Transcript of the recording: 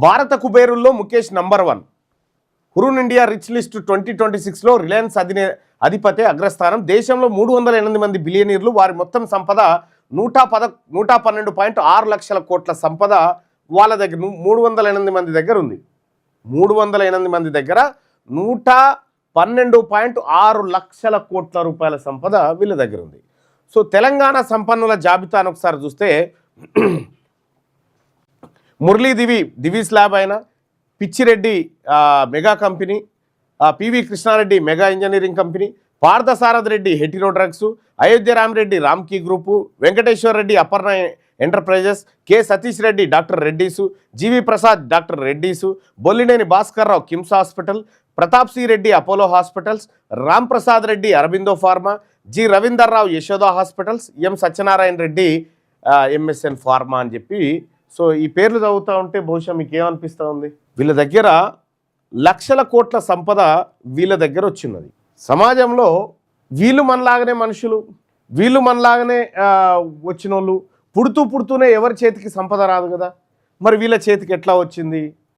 భారత కుబేరుల్లో Mukesh number 1. Hurun India rich list 2026లో రిలయన్స్ అధిపతి అగ్రస్థానం. దేశంలో 308 మంది బిలియనీర్లు. వారి మొత్తం సంపద 112.6 లక్షల కోట్ల సంపద వాళ్ళ దగ్గర 308 మంది దగ్గర ఉంది. 308 మంది దగ్గర 112.6 లక్షల కోట్ల రూపాయల సంపద వీళ్ళ దగ్గర ఉంది. సో తెలంగాణ సంపన్నుల జాబితాను ఒకసారి చూస్తే మురళీ దివీస్ ల్యాబ్ అయిన, Pichireddy Megha company, PV Krishna Reddy Megha engineering company, Parthasarathy Reddy Hetero drugs, Ayodhya Rama Reddy Ramky group, Venkateswara Reddy Aparna enterprises, K Satish Reddy doctor Reddy's, GV Prasad doctor Reddy's, Bollineni Bhaskar Rao KIMS hospital, Pratap C Reddy Apollo hospitals, Ram Prasad Reddy Aurobindo pharma, G Ravinder Rao Yashoda hospitals, M Satyanarayana Reddy MSN pharma అని చెప్పి. సో ఈ పేర్లు చదువుతూ ఉంటే బహుశా మీకు ఏమనిపిస్తూ ఉంది? వీళ్ళ దగ్గర లక్షల కోట్ల సంపద వీళ్ళ దగ్గర వచ్చినది. సమాజంలో వీళ్ళు మనలాగానే మనుషులు, వీళ్ళు మనలాగానే వచ్చిన వాళ్ళు పుడుతూనే ఎవరి చేతికి సంపద రాదు కదా, మరి వీళ్ళ చేతికి ఎట్లా వచ్చింది?